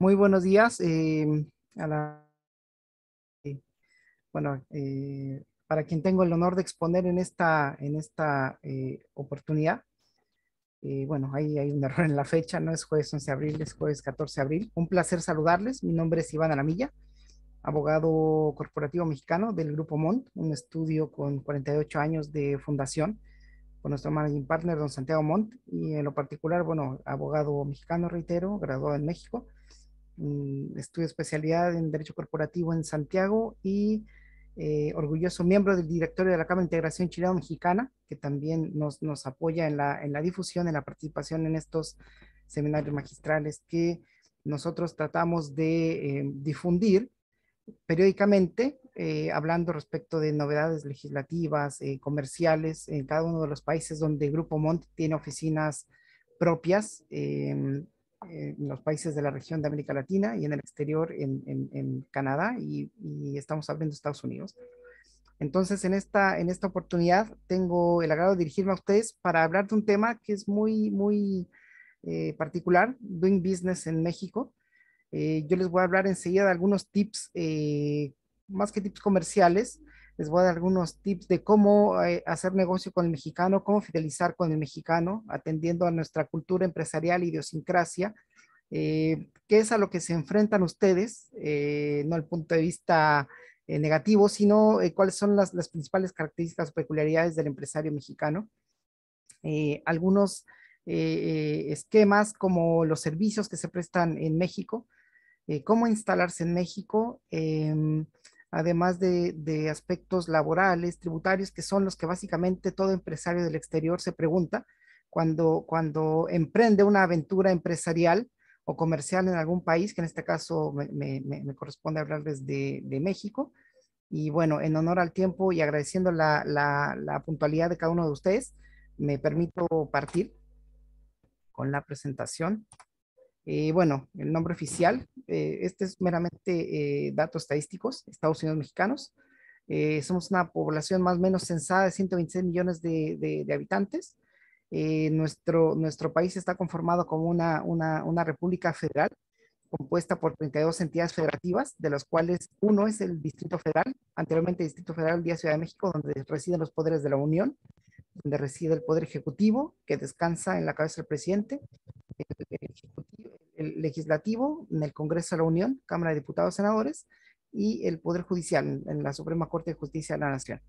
Muy buenos días. A la, bueno, para quien tengo el honor de exponer en esta oportunidad. Bueno, ahí hay un error en la fecha, no es jueves 11 de abril, es jueves 14 de abril. Un placer saludarles. Mi nombre es Iván Alamilla, abogado corporativo mexicano del Grupo Mont, un estudio con 48 años de fundación, con nuestro managing partner, don Santiago Montt, y en lo particular, bueno, abogado mexicano, reitero, graduado en México. Estudio especialidad en Derecho Corporativo en Santiago y orgulloso miembro del directorio de la Cámara de Integración Chileno-Mexicana, que también nos apoya en la difusión, en la participación en estos seminarios magistrales que nosotros tratamos de difundir periódicamente, hablando respecto de novedades legislativas, comerciales, en cada uno de los países donde Grupo Mont tiene oficinas propias, en los países de la región de América Latina y en el exterior, en Canadá, y estamos abriendo Estados Unidos. Entonces, en esta oportunidad tengo el agrado de dirigirme a ustedes para hablar de un tema que es muy particular, Doing Business en México. Yo les voy a hablar enseguida de algunos tips, más que tips comerciales, les voy a dar algunos tips de cómo hacer negocio con el mexicano, cómo fidelizar con el mexicano, atendiendo a nuestra cultura empresarial, idiosincrasia, qué es a lo que se enfrentan ustedes, no el punto de vista negativo, sino cuáles son las principales características o peculiaridades del empresario mexicano. Algunos esquemas como los servicios que se prestan en México, cómo instalarse en México, además de aspectos laborales, tributarios, que son los que básicamente todo empresario del exterior se pregunta cuando emprende una aventura empresarial o comercial en algún país, que en este caso me corresponde hablarles de México. Y bueno, en honor al tiempo y agradeciendo la puntualidad de cada uno de ustedes, me permito partir con la presentación. Bueno, el nombre oficial, este es meramente datos estadísticos, Estados Unidos mexicanos. Somos una población más o menos censada de 126 millones de habitantes. Nuestro país está conformado como una república federal compuesta por 32 entidades federativas, de las cuales uno es el Distrito Federal, anteriormente Distrito Federal de Ciudad de México, donde residen los poderes de la Unión, donde reside el Poder Ejecutivo, que descansa en la cabeza del presidente, el legislativo en el Congreso de la Unión, Cámara de Diputados, Senadores, y el Poder Judicial en la Suprema Corte de Justicia de la Nación.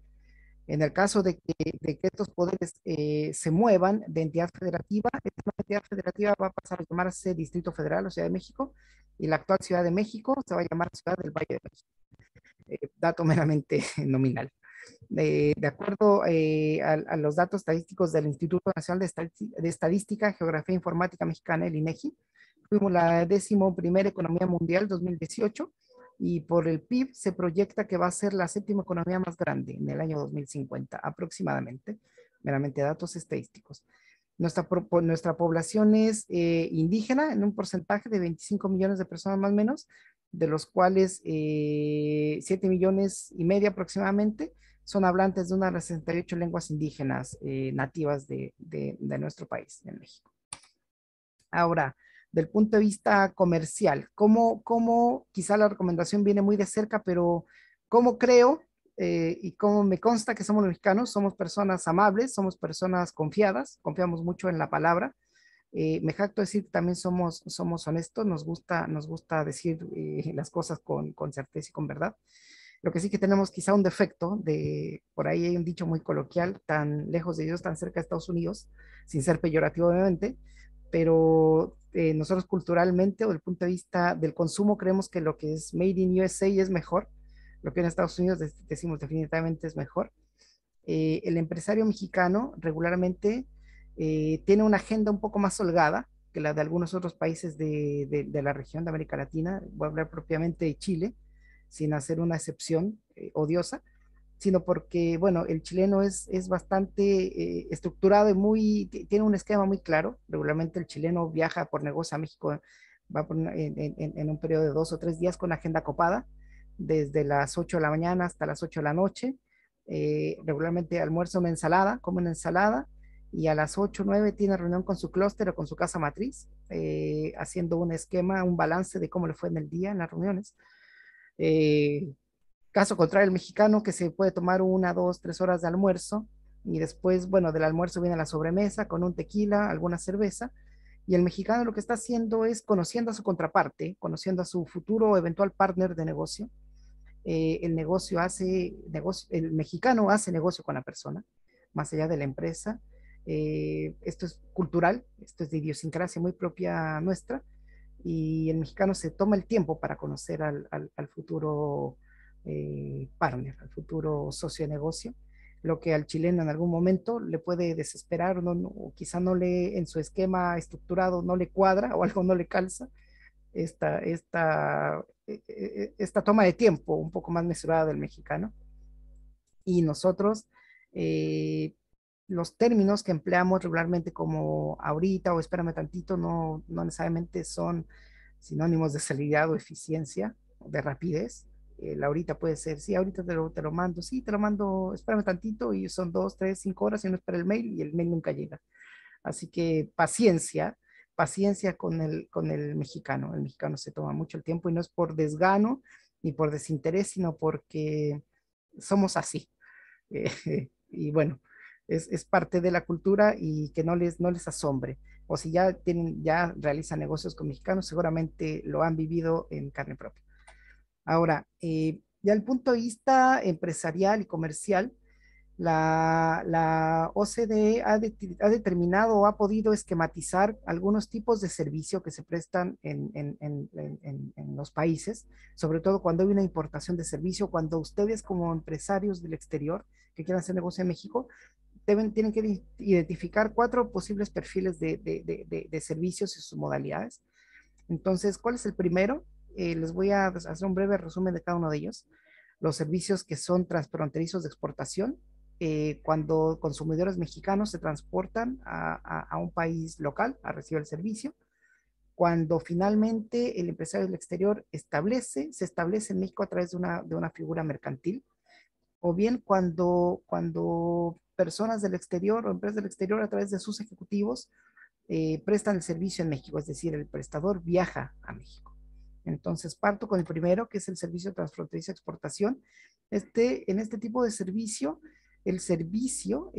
En el caso de que estos poderes se muevan de entidad federativa, esta entidad federativa va a pasar a llamarse Distrito Federal o Ciudad de México, y la actual Ciudad de México se va a llamar Ciudad del Valle de México. Dato meramente nominal. De acuerdo a los datos estadísticos del Instituto Nacional de Estadística, Geografía e Informática Mexicana, el INEGI, fuimos la 11ª economía mundial 2018, y por el PIB se proyecta que va a ser la 7ª economía más grande en el año 2050 aproximadamente, meramente datos estadísticos. Nuestra población es indígena en un porcentaje de 25 millones de personas más o menos, de los cuales 7 millones y medio aproximadamente son hablantes de una de las 68 lenguas indígenas nativas de nuestro país, en México. Ahora, del punto de vista comercial, ¿cómo quizá la recomendación viene muy de cerca, pero cómo creo y cómo me consta que somos los mexicanos? Somos personas amables, somos personas confiadas, confiamos mucho en la palabra. Me jacto de decir que también somos honestos, nos gusta decir las cosas con certeza y con verdad. Lo que sí que tenemos quizá un defecto por ahí hay un dicho muy coloquial, tan lejos de Dios, tan cerca de Estados Unidos, sin ser peyorativo obviamente, pero nosotros culturalmente o del punto de vista del consumo creemos que lo que es Made in USA es mejor, lo que en Estados Unidos decimos definitivamente es mejor. El empresario mexicano regularmente tiene una agenda un poco más holgada que la de algunos otros países de la región de América Latina. Voy a hablar propiamente de Chile, sin hacer una excepción odiosa, sino porque, bueno, el chileno es bastante estructurado y tiene un esquema muy claro. Regularmente el chileno viaja por negocio a México, va en un periodo de 2 o 3 días con agenda copada, desde las 8 de la mañana hasta las 8 de la noche. Regularmente almuerza una ensalada, come una ensalada, y a las 8 o 9 tiene reunión con su clúster o con su casa matriz, haciendo un esquema, un balance de cómo le fue en el día en las reuniones. Eh, Caso contrario, el mexicano que se puede tomar 1, 2, 3 horas de almuerzo y después, bueno, del almuerzo viene la sobremesa con un tequila, alguna cerveza. Y el mexicano lo que está haciendo es conociendo a su contraparte, conociendo a su futuro o eventual partner de negocio. El mexicano hace negocio con la persona, más allá de la empresa. Esto es cultural, esto es de idiosincrasia muy propia nuestra, y el mexicano se toma el tiempo para conocer al futuro partner, al futuro socio de negocio, lo que al chileno en algún momento le puede desesperar o quizá no le, en su esquema estructurado no le cuadra o algo no le calza, esta toma de tiempo un poco más mesurada del mexicano. Y nosotros, eh, los términos que empleamos regularmente como ahorita o espérame tantito no necesariamente son sinónimos de celeridad o eficiencia, de rapidez. El ahorita puede ser, sí, ahorita te lo mando, sí, te lo mando, espérame tantito y son 2, 3, 5 horas y no espera el mail y el mail nunca llega. Así que paciencia, paciencia con el mexicano. El mexicano se toma mucho el tiempo y no es por desgano ni por desinterés, sino porque somos así. Y bueno, es parte de la cultura y que no les asombre. O si ya realizan negocios con mexicanos, seguramente lo han vivido en carne propia. Ahora, ya el punto de vista empresarial y comercial, la OCDE ha determinado o ha podido esquematizar algunos tipos de servicio que se prestan en los países, sobre todo cuando hay una importación de servicio, cuando ustedes como empresarios del exterior que quieran hacer negocio en México, tienen que identificar 4 posibles perfiles de servicios y sus modalidades. Entonces, ¿cuál es el primero? Les voy a hacer un breve resumen de cada uno de ellos. Los servicios que son transfronterizos de exportación, cuando consumidores mexicanos se transportan a un país local a recibir el servicio. Cuando finalmente el empresario del exterior se establece en México a través de una figura mercantil, o bien cuando personas del exterior o empresas del exterior a través de sus ejecutivos prestan el servicio en México, es decir, el prestador viaja a México. Entonces, parto con el primero, que es el servicio transfronterizo de exportación. En este tipo de servicio, el servicio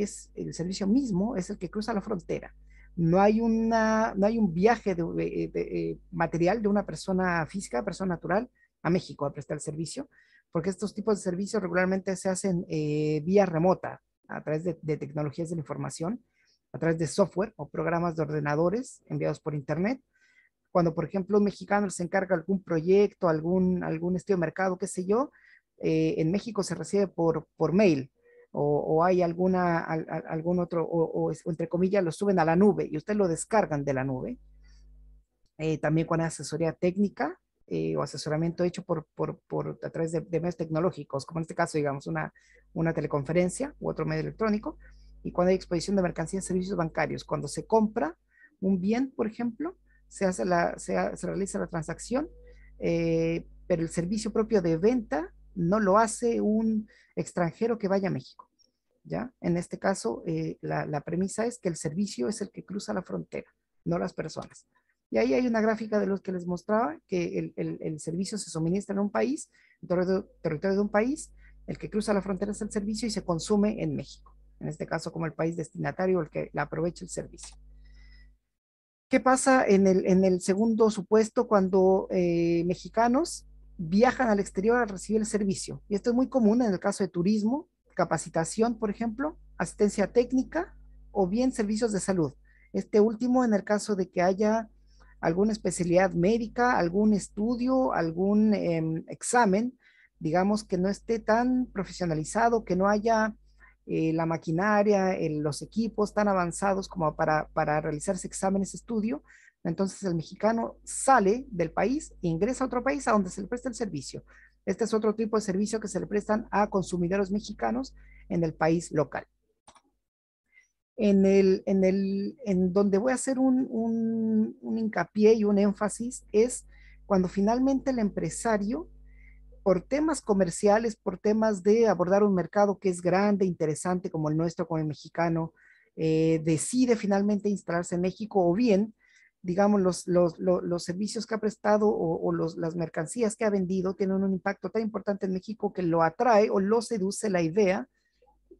mismo es el que cruza la frontera. No hay un viaje de material de una persona física, persona natural, a México a prestar el servicio, porque estos tipos de servicios regularmente se hacen vía remota, a través de tecnologías de la información, a través de software o programas de ordenadores enviados por Internet. Cuando, por ejemplo, un mexicano se encarga de algún proyecto, algún estudio de mercado, qué sé yo, en México se recibe por mail o hay algún otro, o entre comillas, lo suben a la nube y ustedes lo descargan de la nube. También cuando hay asesoría técnica o asesoramiento hecho a través de medios tecnológicos, como en este caso, digamos, una teleconferencia u otro medio electrónico, y cuando hay exposición de mercancías y servicios bancarios, cuando se compra un bien, por ejemplo, se realiza la transacción, pero el servicio propio de venta no lo hace un extranjero que vaya a México. ¿Ya? En este caso, la premisa es que el servicio es el que cruza la frontera, no las personas. Y ahí hay una gráfica de los que les mostraba que el servicio se suministra en un país, en territorio de un país, el que cruza la frontera es el servicio y se consume en México. En este caso, como el país destinatario, el que aprovecha el servicio. ¿Qué pasa en el segundo supuesto cuando mexicanos viajan al exterior a recibir el servicio? Y esto es muy común en el caso de turismo, capacitación, por ejemplo, asistencia técnica o bien servicios de salud. Este último en el caso de que haya alguna especialidad médica, algún estudio, algún examen, digamos que no esté tan profesionalizado, que no haya la maquinaria, los equipos tan avanzados como para realizarse exámenes, estudio. Entonces el mexicano sale del país, ingresa a otro país a donde se le presta el servicio. Este es otro tipo de servicio que se le prestan a consumidores mexicanos en el país local. En donde voy a hacer un hincapié y un énfasis es cuando finalmente el empresario, por temas comerciales, por temas de abordar un mercado que es grande, interesante como el nuestro, como el mexicano, decide finalmente instalarse en México, o bien, digamos, los servicios que ha prestado o las mercancías que ha vendido tienen un impacto tan importante en México que lo atrae o lo seduce la idea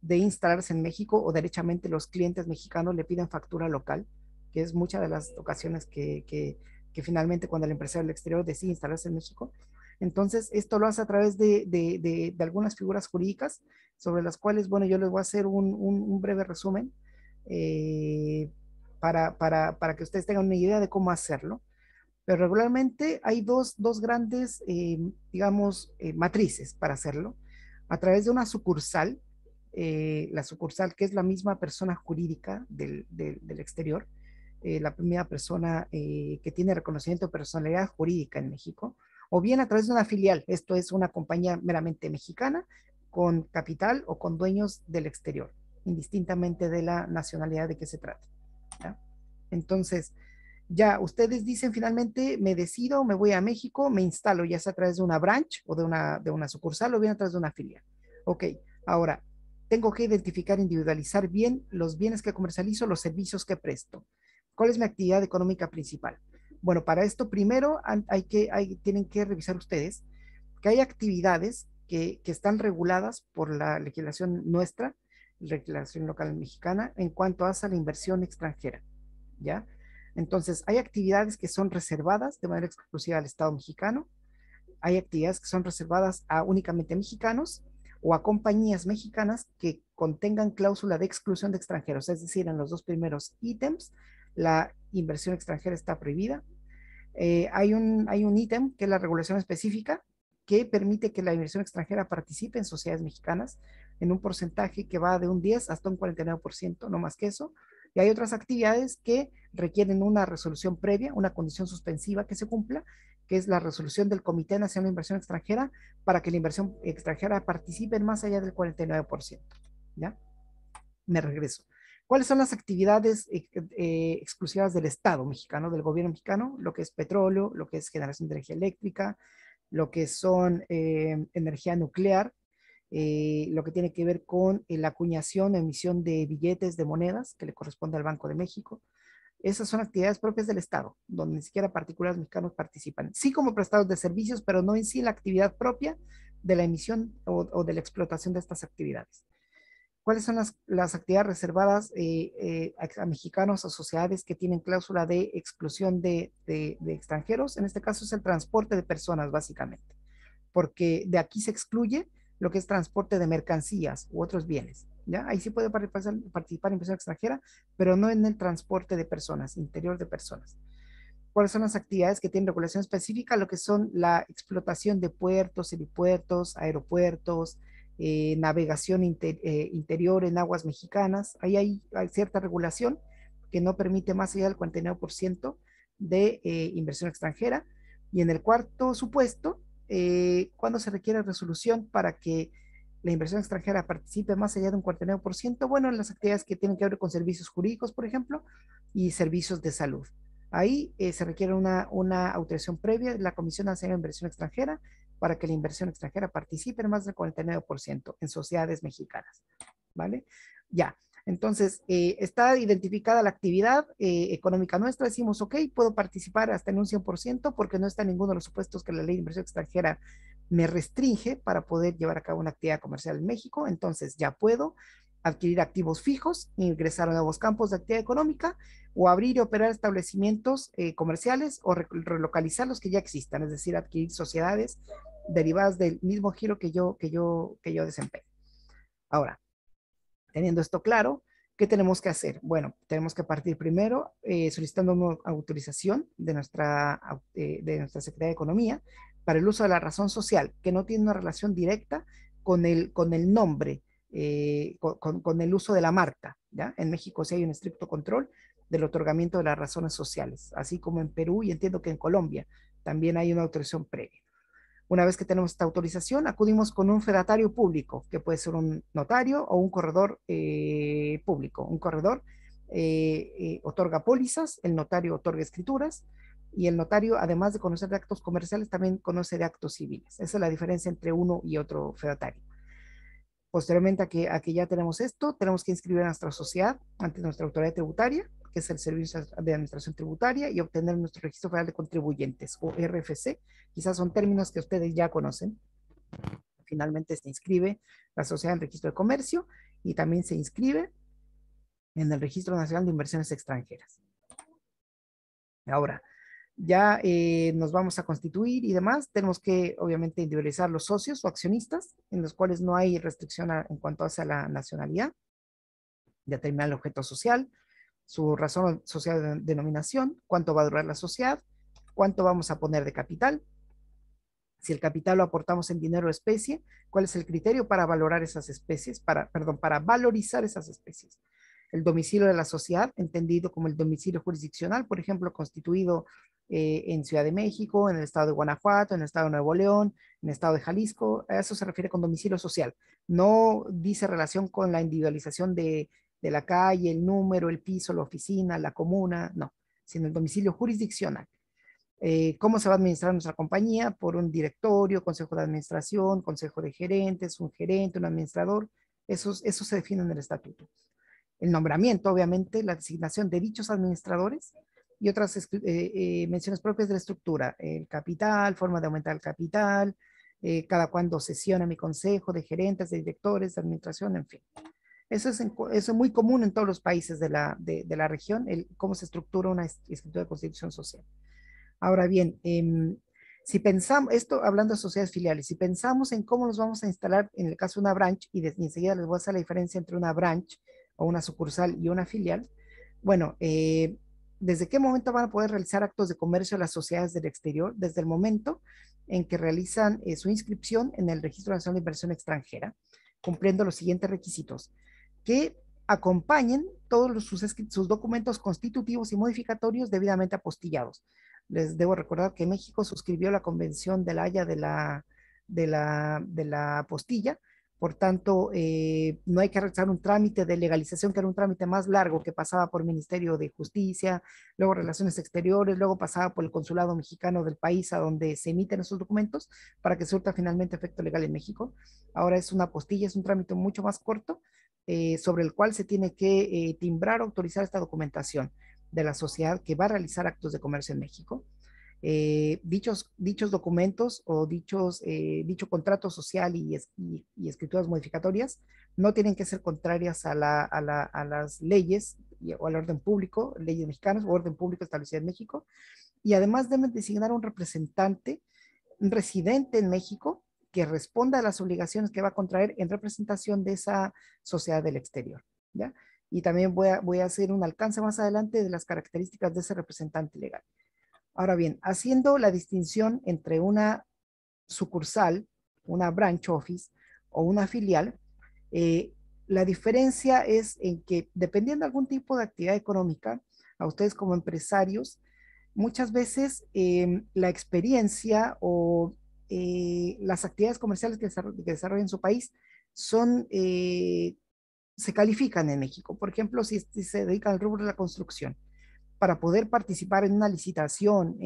de instalarse en México, o derechamente los clientes mexicanos le piden factura local, que es muchas de las ocasiones que finalmente cuando el empresario del exterior decide instalarse en México. Entonces, esto lo hace a través de algunas figuras jurídicas sobre las cuales, bueno, yo les voy a hacer un breve resumen eh, para que ustedes tengan una idea de cómo hacerlo. Pero regularmente hay dos grandes, digamos, matrices para hacerlo. A través de una sucursal, la sucursal que es la misma persona jurídica del exterior, la primera persona que tiene reconocimiento de personalidad jurídica en México, o bien a través de una filial. Esto es una compañía meramente mexicana con capital o con dueños del exterior, indistintamente de la nacionalidad de que se trate. ¿Ya? Entonces, ya ustedes dicen finalmente, me decido, me voy a México, me instalo, ya sea a través de una branch o de una sucursal, o bien a través de una filial. Ok, ahora, tengo que identificar, individualizar bien los bienes que comercializo, los servicios que presto. ¿Cuál es mi actividad económica principal? Bueno, para esto primero tienen que revisar ustedes que hay actividades que están reguladas por la legislación nuestra, legislación local mexicana, en cuanto a la inversión extranjera, ¿ya? Entonces, hay actividades que son reservadas de manera exclusiva al Estado mexicano, hay actividades que son reservadas a únicamente mexicanos o a compañías mexicanas que contengan cláusula de exclusión de extranjeros, es decir, en los dos primeros ítems, la inversión extranjera está prohibida. Hay un ítem que es la regulación específica que permite que la inversión extranjera participe en sociedades mexicanas en un porcentaje que va de un 10 hasta un 49%, no más que eso. Y hay otras actividades que requieren una resolución previa, una condición suspensiva que se cumpla, que es la resolución del Comité Nacional de Inversión Extranjera para que la inversión extranjera participe en más allá del 49%. ¿Ya? Me regreso. ¿Cuáles son las actividades exclusivas del Estado mexicano, del gobierno mexicano? Lo que es petróleo, lo que es generación de energía eléctrica, lo que son energía nuclear, lo que tiene que ver con la acuñación, emisión de billetes, de monedas, que le corresponde al Banco de México. Esas son actividades propias del Estado, donde ni siquiera particulares mexicanos participan. Sí como prestadores de servicios, pero no en sí la actividad propia de la emisión o de la explotación de estas actividades. ¿Cuáles son las actividades reservadas a mexicanos o sociedades que tienen cláusula de exclusión de extranjeros? En este caso es el transporte de personas, básicamente, porque de aquí se excluye lo que es transporte de mercancías u otros bienes. ¿Ya? Ahí sí puede participar inversión extranjera, pero no en el transporte de personas, interior de personas. ¿Cuáles son las actividades que tienen regulación específica? Lo que son la explotación de puertos, helipuertos, aeropuertos, navegación interior en aguas mexicanas. Ahí hay cierta regulación que no permite más allá del 49% de inversión extranjera. Y en el cuarto supuesto, cuando se requiere resolución para que la inversión extranjera participe más allá de un 49%, bueno, en las actividades que tienen que ver con servicios jurídicos, por ejemplo, y servicios de salud. Ahí se requiere una autorización previa de la Comisión Nacional de Inversión Extranjera para que la inversión extranjera participe en más del 49% en sociedades mexicanas. ¿Vale? Ya. Entonces, está identificada la actividad económica nuestra. Decimos, ok, puedo participar hasta en un 100% porque no está en ninguno de los supuestos que la ley de inversión extranjera me restringe para poder llevar a cabo una actividad comercial en México. Entonces, ya puedo adquirir activos fijos, ingresar a nuevos campos de actividad económica o abrir y operar establecimientos comerciales o relocalizar los que ya existan, es decir, adquirir sociedades derivadas del mismo giro que yo desempeño. Ahora, teniendo esto claro, ¿qué tenemos que hacer? Bueno, tenemos que partir primero solicitando una autorización de nuestra Secretaría de Economía para el uso de la razón social, que no tiene una relación directa con el nombre, con el uso de la marca. ¿Ya? En México sí hay un estricto control del otorgamiento de las razones sociales, así como en Perú y entiendo que en Colombia también hay una autorización previa. Una vez que tenemos esta autorización, acudimos con un fedatario público, que puede ser un notario o un corredor público. Un corredor otorga pólizas, el notario otorga escrituras, y el notario, además de conocer de actos comerciales, también conoce de actos civiles. Esa es la diferencia entre uno y otro fedatario. Posteriormente a que ya tenemos esto, tenemos que inscribir a nuestra sociedad ante nuestra autoridad tributaria, que es el Servicio de Administración Tributaria, y obtener nuestro Registro Federal de Contribuyentes, o RFC. Quizás son términos que ustedes ya conocen. Finalmente se inscribe la sociedad en el Registro de Comercio y también se inscribe en el Registro Nacional de Inversiones Extranjeras. Ahora, ya nos vamos a constituir y demás, tenemos que obviamente individualizar los socios o accionistas, en los cuales no hay restricción en cuanto a la nacionalidad, determinar el objeto social, su razón social de denominación, cuánto va a durar la sociedad, cuánto vamos a poner de capital, si el capital lo aportamos en dinero o especie, cuál es el criterio para valorar esas especies, para valorizar esas especies. El domicilio de la sociedad, entendido como el domicilio jurisdiccional, por ejemplo, constituido en Ciudad de México, en el estado de Guanajuato, en el estado de Nuevo León, en el estado de Jalisco, a eso se refiere con domicilio social. No dice relación con la individualización de la calle, el número, el piso, la oficina, la comuna, no, sino el domicilio jurisdiccional. ¿Cómo se va a administrar nuestra compañía? Por un directorio, consejo de administración, consejo de gerentes, un gerente, un administrador. Eso se define en el estatuto. El nombramiento, obviamente, la designación de dichos administradores y otras menciones propias de la estructura. El capital, forma de aumentar el capital, cada cuándo sesiona mi consejo de gerentes, de directores, de administración, en fin. Eso es muy común en todos los países de la región, cómo se estructura una escritura de constitución social. Ahora bien, si pensamos, esto hablando de sociedades filiales, si pensamos en cómo los vamos a instalar en el caso de una branch, y enseguida les voy a hacer la diferencia entre una branch o una sucursal y una filial, bueno, ¿desde qué momento van a poder realizar actos de comercio las sociedades del exterior? Desde el momento en que realizan su inscripción en el Registro Nacional de Inversión Extranjera, cumpliendo los siguientes requisitos: que acompañen todos sus documentos constitutivos y modificatorios debidamente apostillados. Les debo recordar que México suscribió la Convención de la Haya de la apostilla, por tanto, no hay que realizar un trámite de legalización, que era un trámite más largo, que pasaba por el Ministerio de Justicia, luego Relaciones Exteriores, luego pasaba por el Consulado Mexicano del país a donde se emiten esos documentos para que surta finalmente efecto legal en México. Ahora es una apostilla, es un trámite mucho más corto, sobre el cual se tiene que timbrar o autorizar esta documentación de la sociedad que va a realizar actos de comercio en México. Dichos documentos o dicho contrato social y escrituras modificatorias no tienen que ser contrarias a las leyes o al orden público, leyes mexicanas o orden público establecido en México, y además deben designar un representante, un residente en México, que responda a las obligaciones que va a contraer en representación de esa sociedad del exterior, ¿ya? Y también voy a hacer un alcance más adelante de las características de ese representante legal. Ahora bien, haciendo la distinción entre una sucursal, una branch office o una filial, eh, la diferencia es en que, dependiendo de algún tipo de actividad económica, a ustedes como empresarios, muchas veces la experiencia o las actividades comerciales que desarrollan en su país son, se califican en México. Por ejemplo, si se dedican al rubro de la construcción, para poder participar en una licitación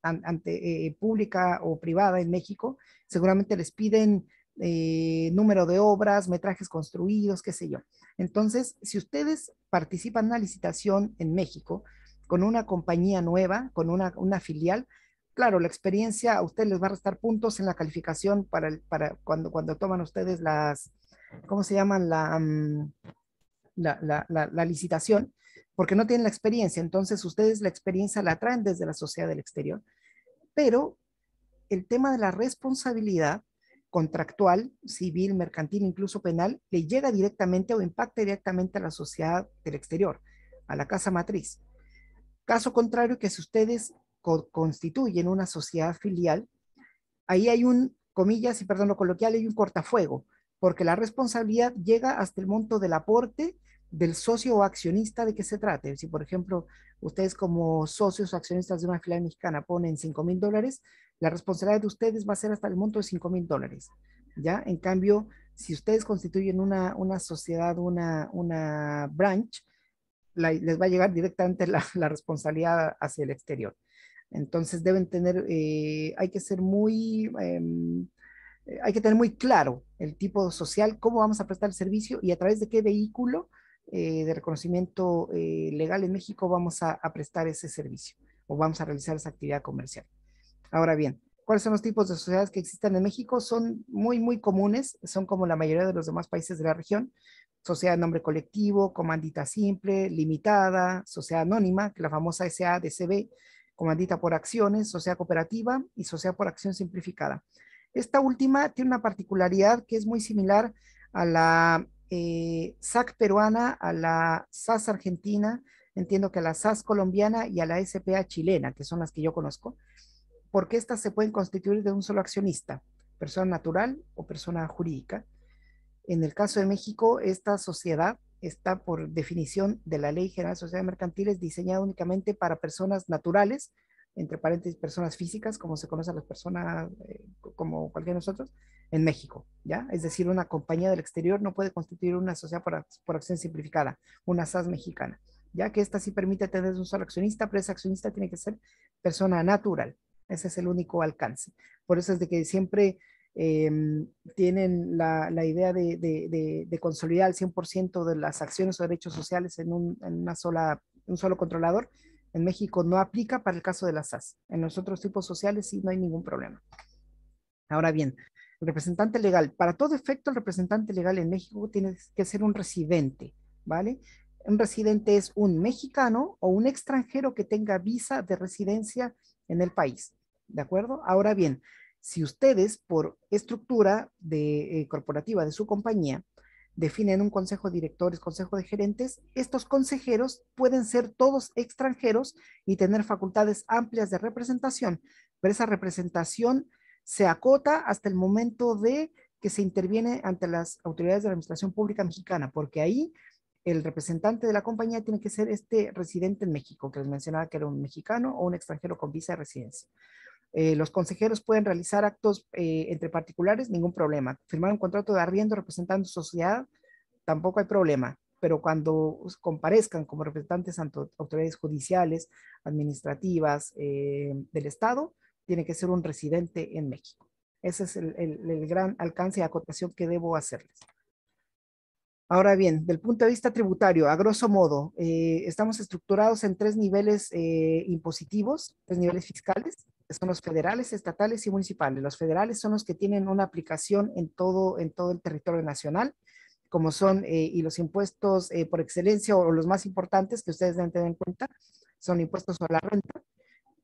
ante pública o privada en México, seguramente les piden número de obras, metrajes construidos, qué sé yo. Entonces, si ustedes participan en una licitación en México con una compañía nueva, con una filial, claro, la experiencia a ustedes les va a restar puntos en la calificación para cuando toman ustedes ¿cómo se llaman? La licitación, porque no tienen la experiencia. Entonces, ustedes la experiencia la traen desde la sociedad del exterior. Pero el tema de la responsabilidad contractual, civil, mercantil, incluso penal, le llega directamente o impacta directamente a la sociedad del exterior, a la casa matriz. Caso contrario, que si ustedes constituyen una sociedad filial, ahí hay comillas, y perdón lo coloquial, hay un cortafuego, porque la responsabilidad llega hasta el monto del aporte del socio o accionista de que se trate. Si, por ejemplo, ustedes como socios o accionistas de una filial mexicana ponen $5,000, la responsabilidad de ustedes va a ser hasta el monto de $5,000. ¿Ya? En cambio, si ustedes constituyen una sociedad, una branch, les va a llegar directamente la responsabilidad hacia el exterior. Entonces deben tener, hay que ser hay que tener muy claro el tipo social, cómo vamos a prestar el servicio y a través de qué vehículo de reconocimiento legal en México vamos a prestar ese servicio o vamos a realizar esa actividad comercial. Ahora bien, ¿cuáles son los tipos de sociedades que existen en México? Son muy, muy comunes, son como la mayoría de los demás países de la región. Sociedad de nombre colectivo, comandita simple, limitada, sociedad anónima, que la famosa SADCB, comandita por acciones, sociedad cooperativa y sociedad por acción simplificada. Esta última tiene una particularidad que es muy similar a la SAC peruana, a la SAS argentina, entiendo que a la SAS colombiana y a la SPA chilena, que son las que yo conozco, porque estas se pueden constituir de un solo accionista, persona natural o persona jurídica. En el caso de México, esta sociedad está por definición de la Ley General de Sociedades Mercantiles diseñada únicamente para personas naturales, entre paréntesis, personas físicas, como se conoce a las personas, como cualquiera de nosotros, en México, ¿ya? Es decir, una compañía del exterior no puede constituir una sociedad por acción simplificada, una SAS mexicana, ya que esta sí permite tener un solo accionista, pero ese accionista tiene que ser persona natural. Ese es el único alcance. Por eso es de que siempre eh, tienen la idea de consolidar el 100% de las acciones o derechos sociales en una sola, un solo controlador. En México no aplica para el caso de las SAS. En los otros tipos sociales sí no hay ningún problema. Ahora bien, el representante legal, para todo efecto, el representante legal en México tiene que ser un residente, ¿vale? Un residente es un mexicano o un extranjero que tenga visa de residencia en el país, ¿de acuerdo? Ahora bien, si ustedes por estructura corporativa de su compañía definen un consejo de directores, consejo de gerentes, estos consejeros pueden ser todos extranjeros y tener facultades amplias de representación, pero esa representación se acota hasta el momento de que se interviene ante las autoridades de la administración pública mexicana, porque ahí el representante de la compañía tiene que ser este residente en México, que les mencionaba que era un mexicano o un extranjero con visa de residencia. Los consejeros pueden realizar actos entre particulares, ningún problema. Firmar un contrato de arriendo representando su sociedad, tampoco hay problema. Pero cuando comparezcan como representantes ante autoridades judiciales, administrativas del Estado, tiene que ser un residente en México. Ese es el gran alcance y acotación que debo hacerles. Ahora bien, del punto de vista tributario, a grosso modo, estamos estructurados en tres niveles impositivos, tres niveles fiscales, que son los federales, estatales y municipales. Los federales son los que tienen una aplicación en todo el territorio nacional, como son, y los impuestos por excelencia o los más importantes que ustedes deben tener en cuenta, son impuestos sobre la renta,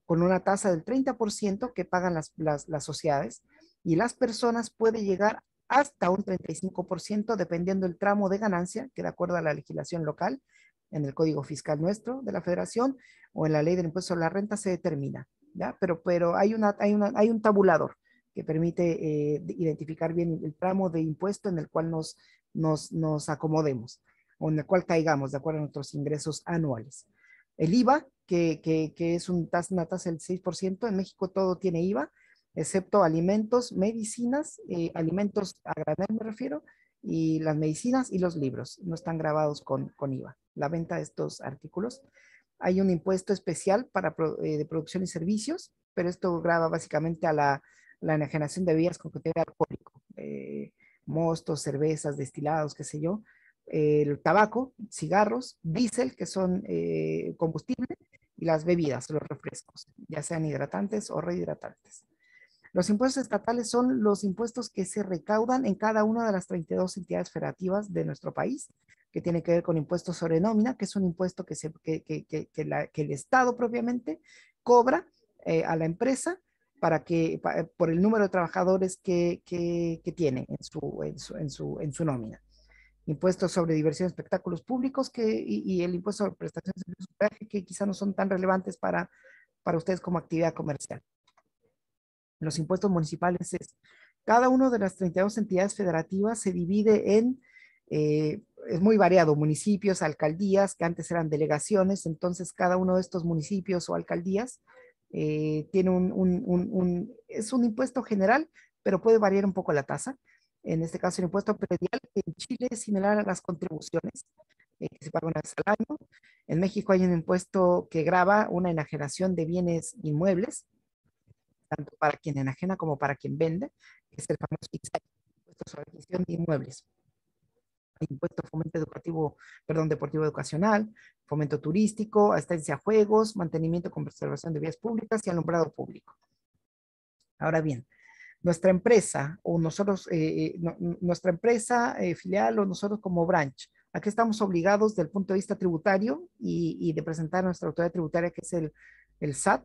con una tasa del 30% que pagan las sociedades, y las personas puede llegar hasta un 35% dependiendo del tramo de ganancia, que de acuerdo a la legislación local, en el Código Fiscal nuestro de la Federación o en la Ley del Impuesto sobre la Renta se determina, ¿ya? Pero hay un tabulador que permite identificar bien el tramo de impuesto en el cual nos acomodemos o en el cual caigamos de acuerdo a nuestros ingresos anuales. El IVA, que es una tasa del 6%, en México todo tiene IVA, excepto alimentos, medicinas, alimentos a granel me refiero, y las medicinas y los libros, no están grabados con IVA. La venta de estos artículos. Hay un impuesto especial de producción y servicios, pero esto grava básicamente a la enajenación de bebidas con contenido alcohólico, mostos, cervezas, destilados, qué sé yo, el tabaco, cigarros, diésel, que son combustible, y las bebidas, los refrescos, ya sean hidratantes o rehidratantes. Los impuestos estatales son los impuestos que se recaudan en cada una de las 32 entidades federativas de nuestro país, que tiene que ver con impuestos sobre nómina, que es un impuesto que el Estado propiamente cobra a la empresa por el número de trabajadores que tiene en su nómina. Impuestos sobre diversión y espectáculos públicos y el impuesto sobre prestaciones de servicios de hospedaje, que quizá no son tan relevantes para ustedes como actividad comercial. Los impuestos municipales es, cada una de las 32 entidades federativas se divide es muy variado, municipios, alcaldías, que antes eran delegaciones, entonces cada uno de estos municipios o alcaldías tiene es un impuesto general, pero puede variar un poco la tasa. En este caso, el impuesto predial en Chile es similar a las contribuciones que se pagan una vez al año. En México hay un impuesto que grava una enajenación de bienes inmuebles, tanto para quien enajena como para quien vende, que es el famoso ISAI, impuesto sobre adquisición de inmuebles, impuesto fomento educativo, perdón, deportivo educacional, fomento turístico, asistencia a juegos, mantenimiento con preservación de vías públicas y alumbrado público. Ahora bien, nuestra empresa o nosotros, nuestra empresa filial o nosotros como branch, aquí estamos obligados desde el punto de vista tributario y de presentar a nuestra autoridad tributaria que es el SAT,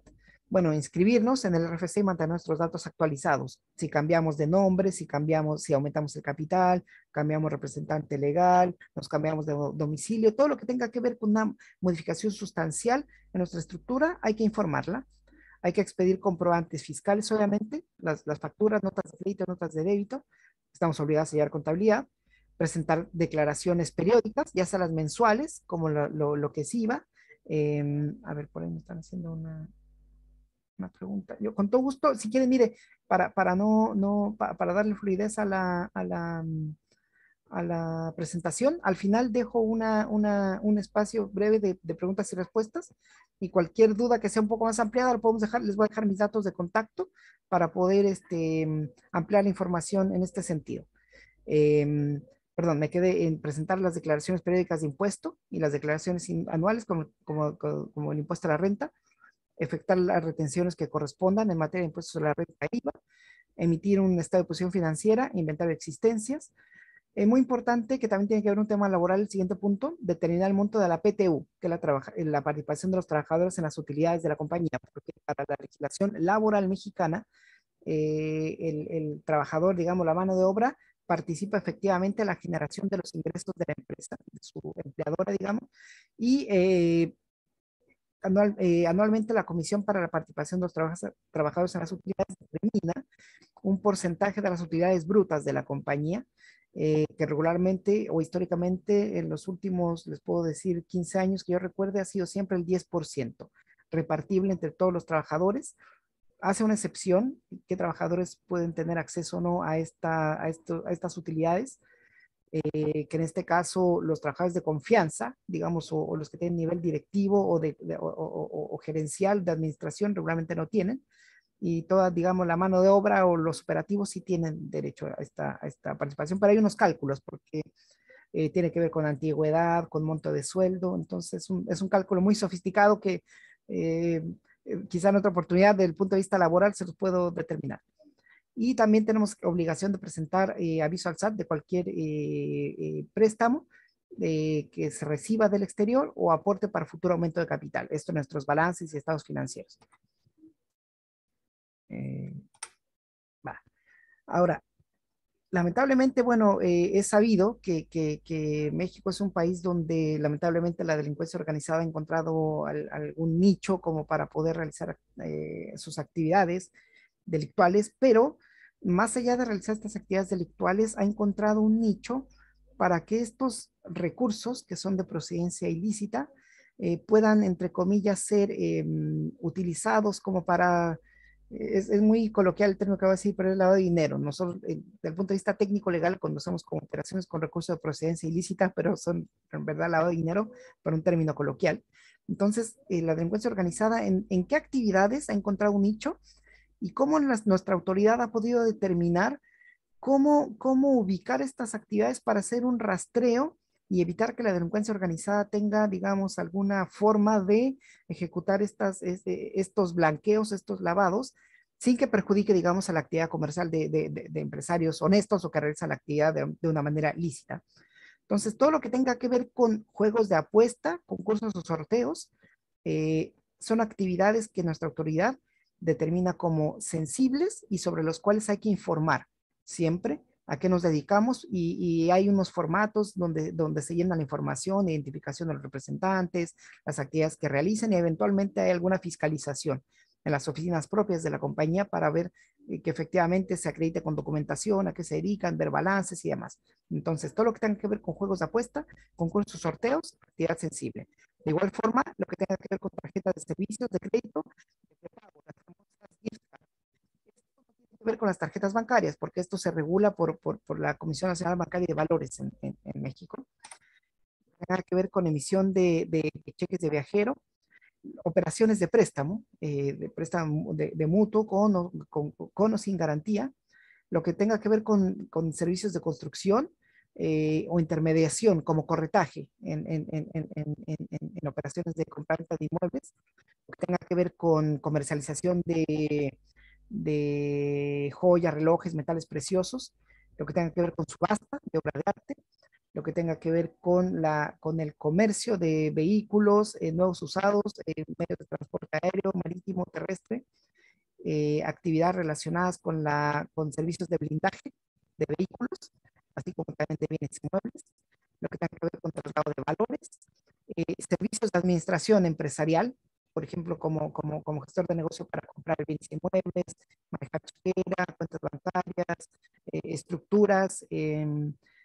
bueno, inscribirnos en el RFC y mantener nuestros datos actualizados. Si cambiamos de nombre, si cambiamos, si aumentamos el capital, cambiamos representante legal, nos cambiamos de domicilio, todo lo que tenga que ver con una modificación sustancial en nuestra estructura, hay que informarla. Hay que expedir comprobantes fiscales, obviamente, las facturas, notas de crédito, notas de débito. Estamos obligados a llevar contabilidad, presentar declaraciones periódicas, ya sea las mensuales, como lo que es IVA. A ver, por ahí me están haciendo una pregunta. Yo, con todo gusto, si quieren, mire, para darle fluidez a la presentación. Al final dejo un espacio breve de preguntas y respuestas y cualquier duda que sea un poco más ampliada lo podemos dejar, les voy a dejar mis datos de contacto para poder ampliar la información en este sentido. Perdón, me quedé en presentar las declaraciones periódicas de impuesto y las declaraciones anuales como el impuesto a la renta, efectuar las retenciones que correspondan en materia de impuestos sobre la renta IVA, emitir un estado de posición financiera, inventario de existencias. Es muy importante que también tiene que ver un tema laboral, el siguiente punto, determinar el monto de la PTU, que es la participación de los trabajadores en las utilidades de la compañía, porque para la legislación laboral mexicana, el trabajador, digamos, la mano de obra, participa efectivamente en la generación de los ingresos de la empresa, de su empleadora, digamos, y anualmente la Comisión para la Participación de los Trabajadores en las Utilidades determina un porcentaje de las utilidades brutas de la compañía, que regularmente o históricamente en los últimos, les puedo decir, 15 años que yo recuerde, ha sido siempre el 10%, repartible entre todos los trabajadores. Hace una excepción, que trabajadores pueden tener acceso o no a estas utilidades, que en este caso los trabajadores de confianza, digamos, o los que tienen nivel directivo o gerencial de administración regularmente no tienen, y toda, digamos, la mano de obra o los operativos sí tienen derecho a esta participación, pero hay unos cálculos porque tiene que ver con antigüedad, con monto de sueldo, entonces es un cálculo muy sofisticado que quizá en otra oportunidad, desde el punto de vista laboral, se los puedo determinar. Y también tenemos obligación de presentar aviso al SAT de cualquier préstamo que se reciba del exterior o aporte para futuro aumento de capital. Esto en nuestros balances y estados financieros. Eh, va. Ahora, lamentablemente, bueno, es sabido que México es un país donde lamentablemente la delincuencia organizada ha encontrado algún nicho como para poder realizar sus actividades delictuales, pero más allá de realizar estas actividades delictuales, ha encontrado un nicho para que estos recursos que son de procedencia ilícita puedan, entre comillas, ser utilizados como para es muy coloquial el término que voy a decir, pero es lavado de dinero. Nosotros, desde el punto de vista técnico legal, conocemos como operaciones con recursos de procedencia ilícita, pero son en verdad lavado de dinero por un término coloquial. Entonces, la delincuencia organizada, ¿en qué actividades ha encontrado un nicho y cómo nuestra autoridad ha podido determinar cómo ubicar estas actividades para hacer un rastreo y evitar que la delincuencia organizada tenga, digamos, alguna forma de ejecutar estos blanqueos, estos lavados, sin que perjudique, digamos, a la actividad comercial de empresarios honestos o que realizan la actividad de una manera lícita? Entonces, todo lo que tenga que ver con juegos de apuesta, concursos o sorteos, son actividades que nuestra autoridad determina como sensibles y sobre los cuales hay que informar siempre a qué nos dedicamos y hay unos formatos donde se llena la información, identificación de los representantes, las actividades que realicen y eventualmente hay alguna fiscalización en las oficinas propias de la compañía para ver que efectivamente se acredite con documentación, a qué se dedican, ver balances y demás. Entonces, todo lo que tenga que ver con juegos de apuesta, concursos, sorteos, actividad sensible. De igual forma, lo que tenga que ver con tarjetas de servicios, de crédito, de prepago, las famosas gift cards. Esto no tiene que ver con las tarjetas bancarias, porque esto se regula por la Comisión Nacional Bancaria y de Valores en México. Tenga que ver con emisión de cheques de viajero, operaciones de préstamo de mutuo con o sin garantía, lo que tenga que ver con servicios de construcción o intermediación como corretaje en operaciones de compra-venta de inmuebles, lo que tenga que ver con comercialización de joyas, relojes, metales preciosos, lo que tenga que ver con subasta de obra de arte, lo que tenga que ver con el comercio de vehículos nuevos usados, medios de transporte aéreo, marítimo, terrestre, actividades relacionadas con servicios de blindaje de vehículos, así como también de bienes inmuebles, lo que tenga que ver con traslado de valores, servicios de administración empresarial, por ejemplo, como gestor de negocio para comprar bienes inmuebles, manejar chequera, cuentas bancarias, estructuras,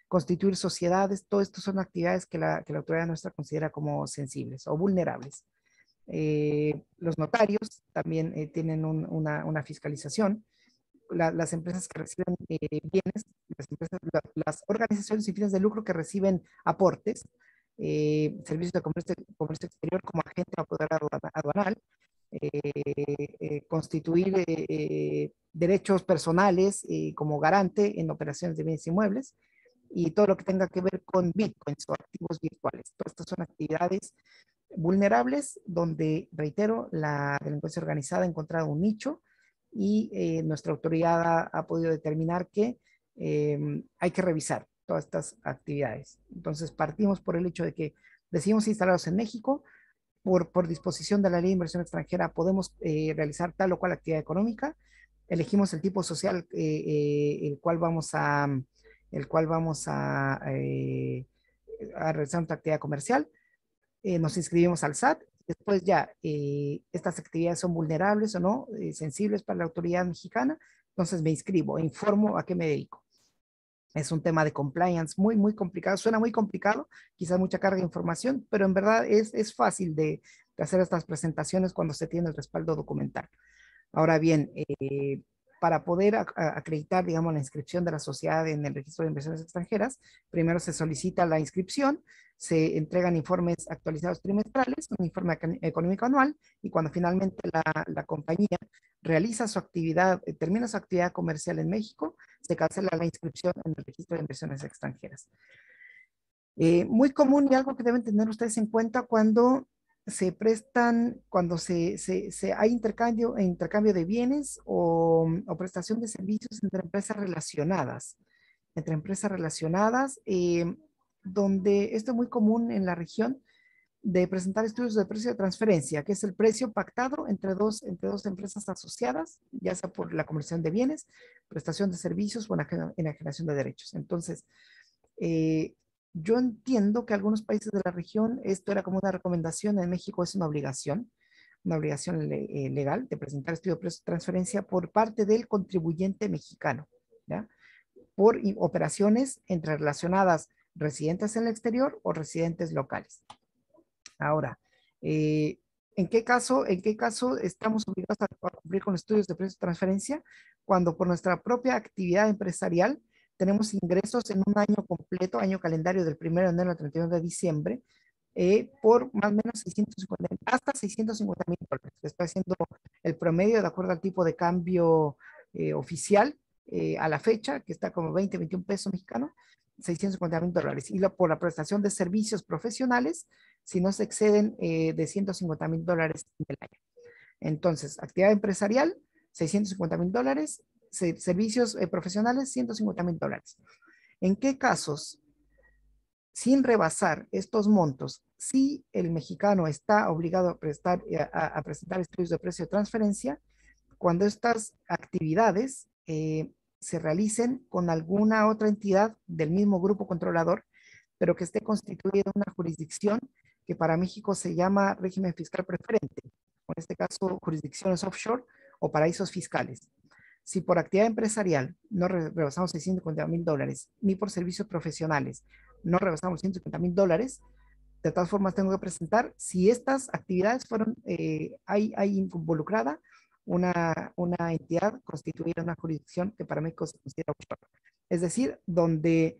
constituir sociedades, todo esto son actividades que la autoridad nuestra considera como sensibles o vulnerables. Los notarios también tienen una fiscalización. Las empresas que reciben bienes, las organizaciones sin fines de lucro que reciben aportes, servicios de comercio exterior como agente apoderado aduanal, constituir derechos personales como garante en operaciones de bienes inmuebles y todo lo que tenga que ver con bitcoins o activos virtuales. Todas estas son actividades vulnerables donde, reitero, la delincuencia organizada ha encontrado un nicho y nuestra autoridad ha podido determinar que hay que revisar todas estas actividades. Entonces partimos por el hecho de que decidimos instalarlos en México, por disposición de la ley de inversión extranjera podemos realizar tal o cual actividad económica, elegimos el tipo social el cual vamos a realizar nuestra actividad comercial, nos inscribimos al SAT, después ya estas actividades son vulnerables o no, sensibles para la autoridad mexicana, entonces me inscribo, informo a qué me dedico. Es un tema de compliance muy, muy complicado, suena muy complicado, quizás mucha carga de información, pero en verdad es fácil de hacer estas presentaciones cuando se tiene el respaldo documental. Ahora bien, para poder acreditar, digamos, la inscripción de la sociedad en el registro de inversiones extranjeras, primero se solicita la inscripción, se entregan informes actualizados trimestrales, un informe económico anual, y cuando finalmente la compañía realiza su actividad, termina su actividad comercial en México, se cancela la inscripción en el registro de inversiones extranjeras. Muy común y algo que deben tener ustedes en cuenta cuando cuando hay intercambio de bienes o prestación de servicios entre empresas relacionadas. Entre empresas relacionadas, donde esto es muy común en la región de presentar estudios de precio de transferencia, que es el precio pactado entre dos empresas asociadas, ya sea por la conversión de bienes, prestación de servicios o enajenación de derechos. Entonces, eh, yo entiendo que algunos países de la región esto era como una recomendación, en México es una obligación legal de presentar estudio de precio de transferencia por parte del contribuyente mexicano, ¿ya? Por operaciones entre relacionadas residentes en el exterior o residentes locales. Ahora, ¿en qué caso estamos obligados a cumplir con estudios de precio de transferencia? Cuando por nuestra propia actividad empresarial tenemos ingresos en un año completo, año calendario del 1 de enero al 31 de diciembre, por más o menos 650, hasta $650,000. Estoy haciendo el promedio de acuerdo al tipo de cambio oficial a la fecha, que está como 20, 21 pesos mexicanos, $650,000. Y por la prestación de servicios profesionales, si no se exceden de $150,000 en el año. Entonces, actividad empresarial, $650,000, servicios profesionales, $150,000. ¿En qué casos, sin rebasar estos montos, si el mexicano está obligado a presentar estudios de precio de transferencia, cuando estas actividades se realicen con alguna otra entidad del mismo grupo controlador, pero que esté constituida en una jurisdicción que para México se llama régimen fiscal preferente, o en este caso jurisdicciones offshore o paraísos fiscales? Si por actividad empresarial no rebasamos $650,000, ni por servicios profesionales no rebasamos $150,000, de todas formas tengo que presentar si estas actividades fueron, hay involucrada una entidad constituida en una jurisdicción que para México se considera offshore. Es decir, donde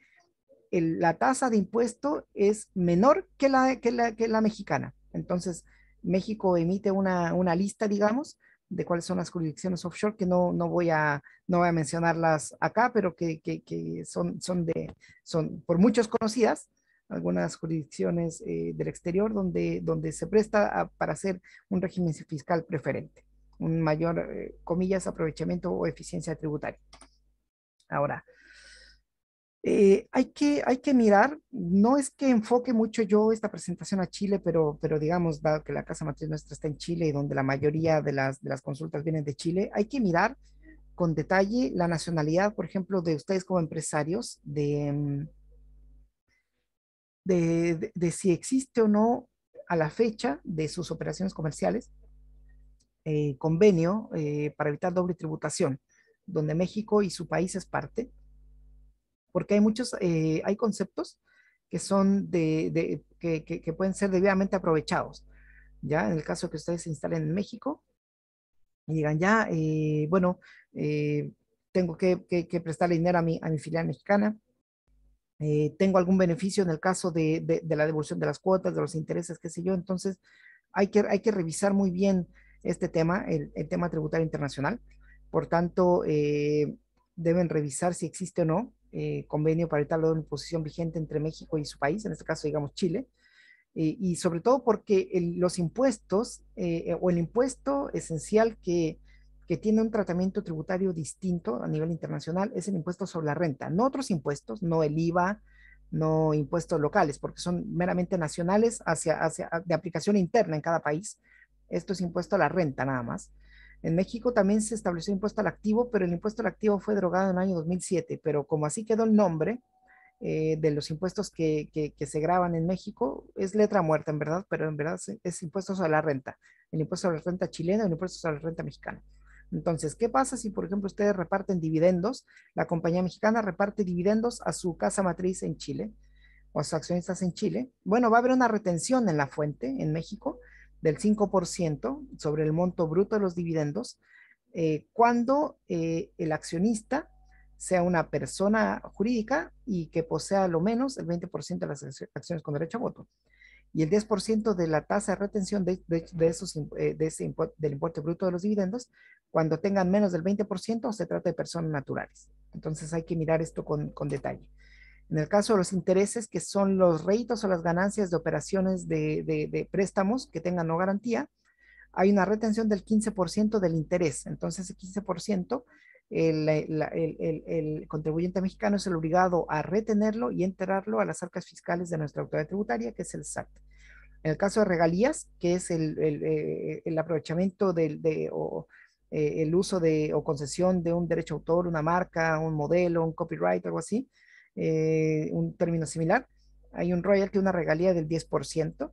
la tasa de impuesto es menor que la mexicana. Entonces, México emite una lista, digamos, de cuáles son las jurisdicciones offshore, que no voy a mencionarlas acá, pero que son por muchos conocidas, algunas jurisdicciones del exterior donde se presta para hacer un régimen fiscal preferente, un mayor, comillas, aprovechamiento o eficiencia tributaria. Ahora, hay que mirar, no es que enfoque mucho yo esta presentación a Chile, pero digamos, dado que la casa matriz nuestra está en Chile y donde la mayoría de las consultas vienen de Chile, hay que mirar con detalle la nacionalidad, por ejemplo, de ustedes como empresarios, de si existe o no a la fecha de sus operaciones comerciales convenio para evitar doble tributación, donde México y su país es parte, porque hay conceptos que son que pueden ser debidamente aprovechados. Ya, en el caso que ustedes se instalen en México y digan, ya, bueno, eh, tengo que prestarle dinero a mi filial mexicana, tengo algún beneficio en el caso de la devolución de las cuotas, de los intereses, qué sé yo. Entonces, hay que revisar muy bien este tema, el tema tributario internacional. Por tanto, deben revisar si existe o no convenio para evitar la imposición vigente entre México y su país, en este caso, digamos, Chile. Y sobre todo porque los impuestos o el impuesto esencial que tiene un tratamiento tributario distinto a nivel internacional es el impuesto sobre la renta, no otros impuestos, no el IVA, no impuestos locales, porque son meramente nacionales de aplicación interna en cada país. Esto es impuesto a la renta nada más. En México también se estableció impuesto al activo, pero el impuesto al activo fue derogado en el año 2007, pero como así quedó el nombre, de los impuestos que se graban en México, es letra muerta en verdad, pero en verdad es impuesto sobre la renta, el impuesto sobre la renta chilena y el impuesto sobre la renta mexicana. Entonces, ¿qué pasa si, por ejemplo, ustedes reparten dividendos? La compañía mexicana reparte dividendos a su casa matriz en Chile o a sus accionistas en Chile. Bueno, va a haber una retención en la fuente en México del 5% sobre el monto bruto de los dividendos cuando el accionista sea una persona jurídica y que posea lo menos el 20% de las acciones con derecho a voto. Y el 10% de la tasa de retención del importe bruto de los dividendos, cuando tengan menos del 20%, se trata de personas naturales. Entonces hay que mirar esto con detalle. En el caso de los intereses, que son los réditos o las ganancias de operaciones de préstamos que tengan no garantía, hay una retención del 15% del interés. Entonces, ese 15%, el contribuyente mexicano es el obligado a retenerlo y enterarlo a las arcas fiscales de nuestra autoridad tributaria, que es el SAT. En el caso de regalías, que es el aprovechamiento el uso o concesión de un derecho de autor, una marca, un modelo, un copyright, algo así, un término similar, hay un royalty, una regalía del 10%.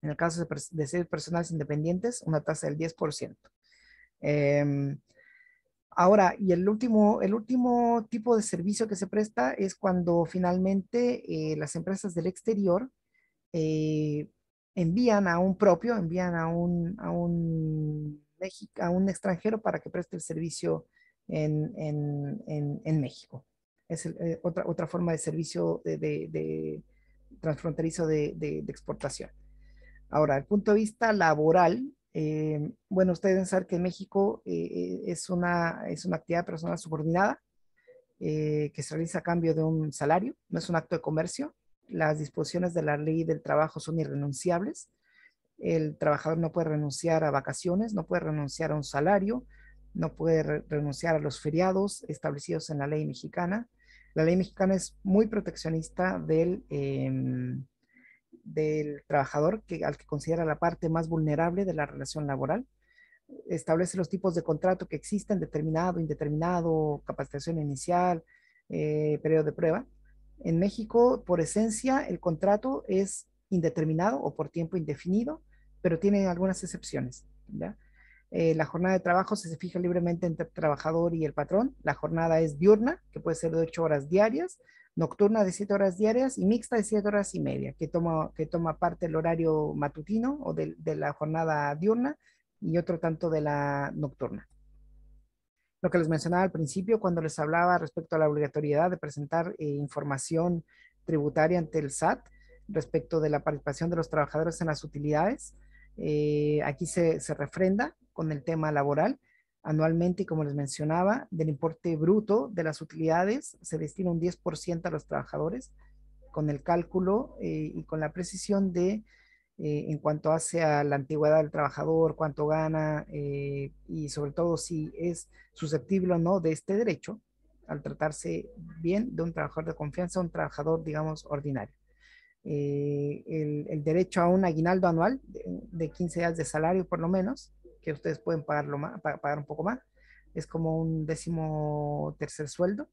En el caso de ser personales independientes, una tasa del 10%. Eh, Ahora, y el último tipo de servicio que se presta es cuando finalmente las empresas del exterior eh, envían a un propio, envían a un extranjero para que preste el servicio en México. Es otra forma de servicio de transfronterizo de exportación. Ahora, el punto de vista laboral, bueno, ustedes deben saber que en México es una actividad personal subordinada que se realiza a cambio de un salario, no es un acto de comercio. Las disposiciones de la ley del trabajo son irrenunciables. El trabajador no puede renunciar a vacaciones, no puede renunciar a un salario, no puede renunciar a los feriados establecidos en la ley mexicana. La ley mexicana es muy proteccionista del trabajador al que considera la parte más vulnerable de la relación laboral. Establece los tipos de contrato que existen, determinado, indeterminado, capacitación inicial, periodo de prueba. En México, por esencia, el contrato es indeterminado o por tiempo indefinido, pero tiene algunas excepciones. ¿Ya? La jornada de trabajo se fija libremente entre el trabajador y el patrón. La jornada es diurna, que puede ser de 8 horas diarias, nocturna de 7 horas diarias y mixta de 7 horas y media, que toma parte el horario matutino o de la jornada diurna y otro tanto de la nocturna. Lo que les mencionaba al principio cuando les hablaba respecto a la obligatoriedad de presentar información tributaria ante el SAT respecto de la participación de los trabajadores en las utilidades, aquí se refrenda con el tema laboral. Anualmente, como les mencionaba, del importe bruto de las utilidades se destina un 10% a los trabajadores, con el cálculo y con la precisión de en cuanto hace a la antigüedad del trabajador, cuánto gana y sobre todo si es susceptible o no de este derecho, al tratarse bien de un trabajador de confianza, un trabajador, digamos, ordinario. El derecho a un aguinaldo anual de 15 días de salario por lo menos, que ustedes pueden pagarlo más, pagar un poco más, es como un 13º sueldo.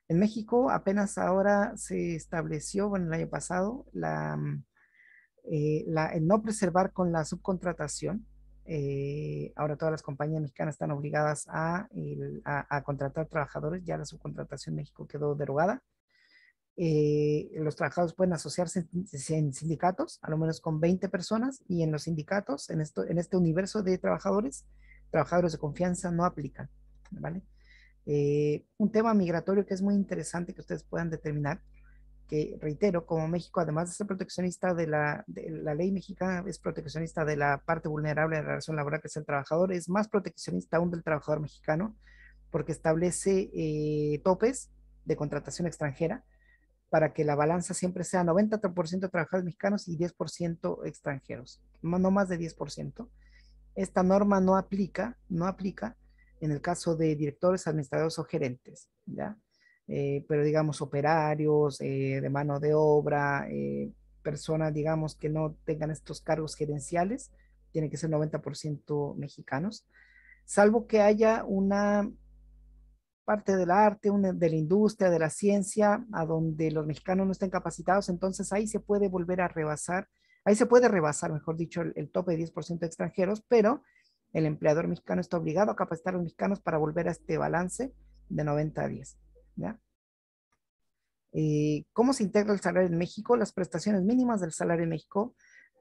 En México apenas ahora se estableció, bueno, el año pasado, el no preservar con la subcontratación. Ahora todas las compañías mexicanas están obligadas a contratar trabajadores, ya la subcontratación en México quedó derogada. Los trabajadores pueden asociarse en sindicatos, a lo menos con 20 personas, y en los sindicatos, en este universo de trabajadores de confianza no aplican, ¿vale? Un tema migratorio que es muy interesante que ustedes puedan determinar, que reitero, como México, además de ser proteccionista de la ley mexicana, es proteccionista de la parte vulnerable de la relación laboral, que es el trabajador, es más proteccionista aún del trabajador mexicano, porque establece topes de contratación extranjera para que la balanza siempre sea 90% de trabajadores mexicanos y 10% extranjeros, no más de 10%. Esta norma no aplica en el caso de directores, administradores o gerentes, ¿ya? Pero digamos operarios, de mano de obra, personas, digamos, que no tengan estos cargos gerenciales, tienen que ser 90% mexicanos, salvo que haya una parte del arte, de la industria, de la ciencia, a donde los mexicanos no estén capacitados, entonces ahí se puede volver a rebasar, ahí se puede rebasar, mejor dicho, el tope de 10% de extranjeros, pero el empleador mexicano está obligado a capacitar a los mexicanos para volver a este balance de 90 a 10. ¿Ya? ¿Cómo se integra el salario en México? Las prestaciones mínimas del salario en México,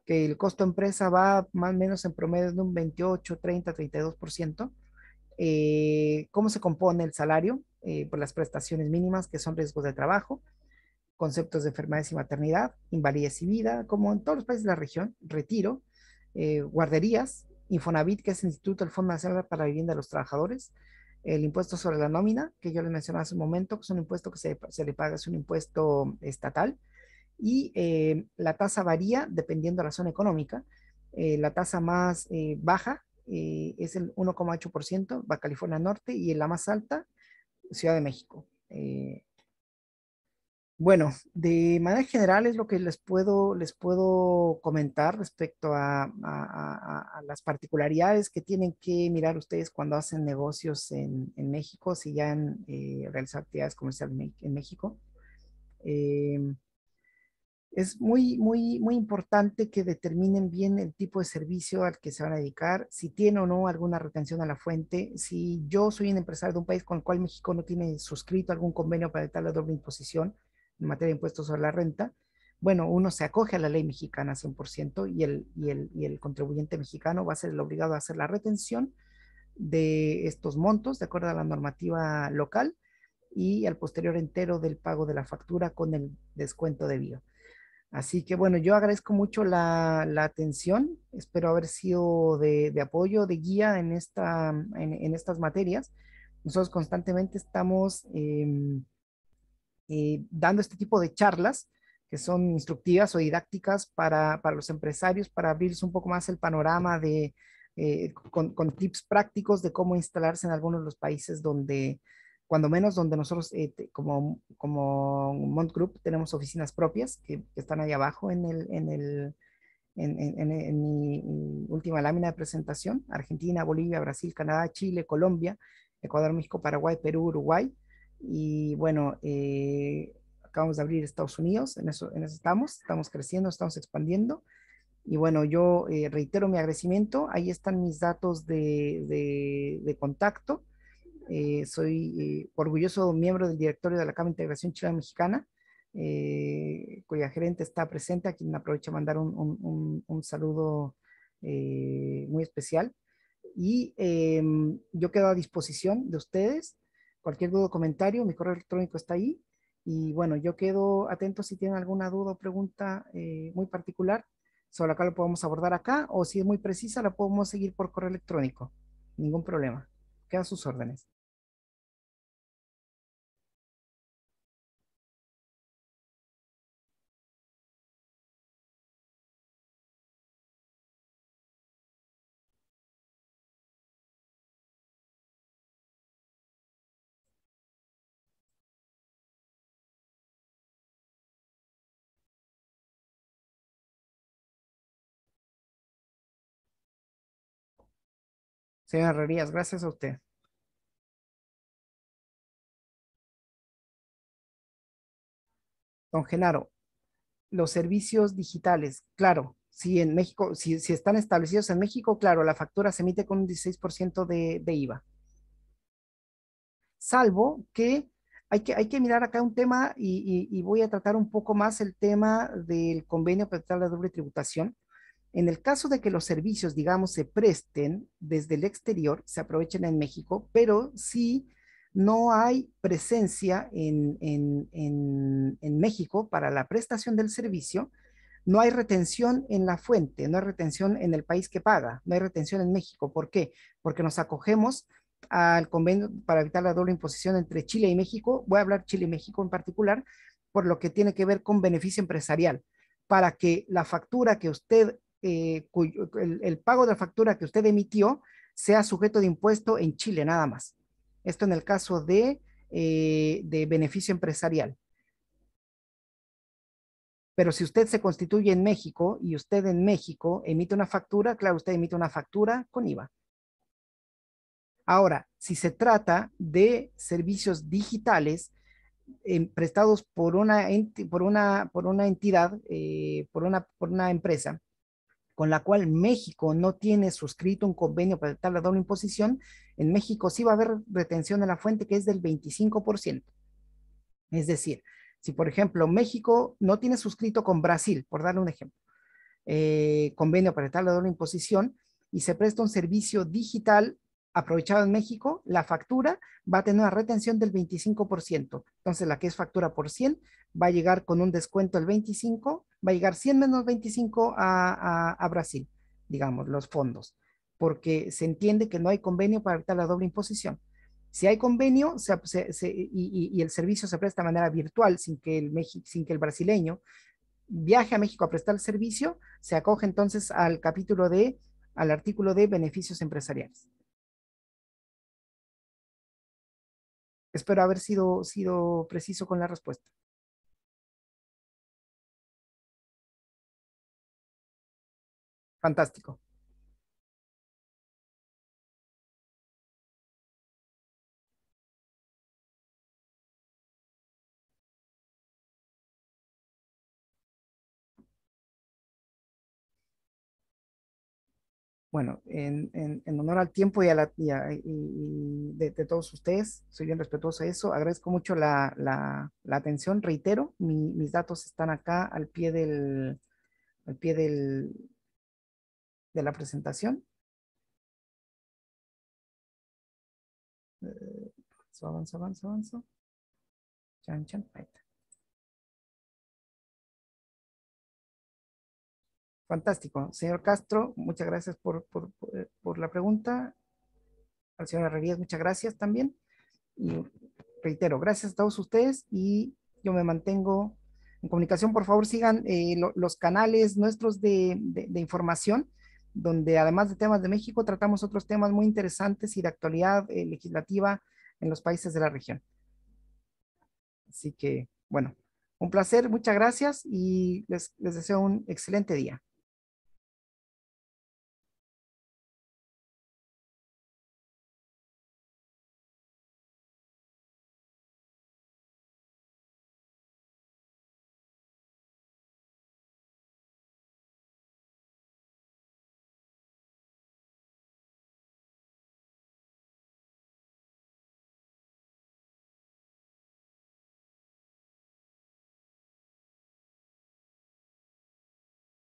que el costo empresa va más o menos en promedio de un 28, 30, 32%. ¿Cómo se compone el salario? Por las prestaciones mínimas, que son riesgos de trabajo, conceptos de enfermedades y maternidad, invalidez y vida, como en todos los países de la región, retiro, guarderías, Infonavit, que es el Instituto del Fondo Nacional para la Vivienda de los Trabajadores, el impuesto sobre la nómina, que yo les mencioné hace un momento, que es un impuesto que se le paga, es un impuesto estatal, y la tasa varía dependiendo de la zona económica. La tasa más baja es el 1,8%, Baja California Norte, y la más alta, Ciudad de México. Bueno, de manera general es lo que les puedo comentar respecto a las particularidades que tienen que mirar ustedes cuando hacen negocios en México, si ya han realizado actividades comerciales en México. Eh, es muy, muy, muy importante que determinen bien el tipo de servicio al que se van a dedicar, si tiene o no alguna retención a la fuente. Si yo soy un empresario de un país con el cual México no tiene suscrito algún convenio para evitar la doble imposición en materia de impuestos sobre la renta, bueno, uno se acoge a la ley mexicana 100% y el contribuyente mexicano va a ser el obligado a hacer la retención de estos montos de acuerdo a la normativa local y al posterior entero del pago de la factura con el descuento debido. Así que bueno, yo agradezco mucho la atención, espero haber sido de apoyo, de guía en estas materias. Nosotros constantemente estamos dando este tipo de charlas que son instructivas o didácticas para los empresarios, para abrirse un poco más el panorama con tips prácticos de cómo instalarse en algunos de los países donde, cuando menos donde nosotros como Mont Group tenemos oficinas propias que están ahí abajo en mi última lámina de presentación: Argentina, Bolivia, Brasil, Canadá, Chile, Colombia, Ecuador, México, Paraguay, Perú, Uruguay. Y bueno, acabamos de abrir Estados Unidos, en eso estamos creciendo, estamos expandiendo. Y bueno, yo reitero mi agradecimiento, ahí están mis datos de contacto. Soy orgulloso miembro del directorio de la Cámara de Integración Chilena Mexicana, cuya gerente está presente, a quien aprovecho a mandar un saludo muy especial. Y yo quedo a disposición de ustedes. Cualquier duda o comentario, mi correo electrónico está ahí. Y bueno, yo quedo atento si tienen alguna duda o pregunta muy particular. Solo acá lo podemos abordar acá, o si es muy precisa, la podemos seguir por correo electrónico. Ningún problema. Quedan sus órdenes. Señora Herrerías, gracias a usted. Don Genaro, los servicios digitales, claro, si en México, si están establecidos en México, claro, la factura se emite con un 16% de IVA. Salvo que hay que mirar acá un tema y voy a tratar un poco más el tema del convenio para evitar la doble tributación. En el caso de que los servicios, digamos, se presten desde el exterior, se aprovechen en México, pero si no hay presencia en México para la prestación del servicio, no hay retención en la fuente, no hay retención en el país que paga, no hay retención en México. ¿Por qué? Porque nos acogemos al convenio para evitar la doble imposición entre Chile y México. Voy a hablar Chile y México en particular, por lo que tiene que ver con beneficio empresarial, para que la factura que usted, el pago de la factura que usted emitió sea sujeto de impuesto en Chile nada más. Esto en el caso de beneficio empresarial. Pero si usted se constituye en México y usted en México emite una factura, claro, usted emite una factura con IVA. Ahora, si se trata de servicios digitales prestados por una entidad, por una empresa, con la cual México no tiene suscrito un convenio para evitar la doble imposición, en México sí va a haber retención de la fuente que es del 25%. Es decir, si por ejemplo México no tiene suscrito con Brasil, por darle un ejemplo, convenio para evitar la doble imposición y se presta un servicio digital aprovechado en México, la factura va a tener una retención del 25%. Entonces, la que es factura por 100 va a llegar con un descuento del 25, va a llegar 100 menos 25 a Brasil, digamos, los fondos, porque se entiende que no hay convenio para evitar la doble imposición. Si hay convenio y el servicio se presta de manera virtual sin que el brasileño viaje a México a prestar el servicio, se acoge entonces al artículo de beneficios empresariales. Espero haber sido preciso con la respuesta. Fantástico. Bueno, en honor al tiempo y de todos ustedes, soy bien respetuoso de eso. Agradezco mucho la atención. Reitero, mis datos están acá al pie de la presentación. Avanza, avanza, avanza. Chan, chan. Ahí está. Fantástico. Señor Castro, muchas gracias por la pregunta. Al señor Herrerías, muchas gracias también. Y reitero, gracias a todos ustedes y yo me mantengo en comunicación. Por favor, sigan los canales nuestros de información, donde además de temas de México, tratamos otros temas muy interesantes y de actualidad legislativa en los países de la región. Así que, bueno, un placer, muchas gracias y les deseo un excelente día.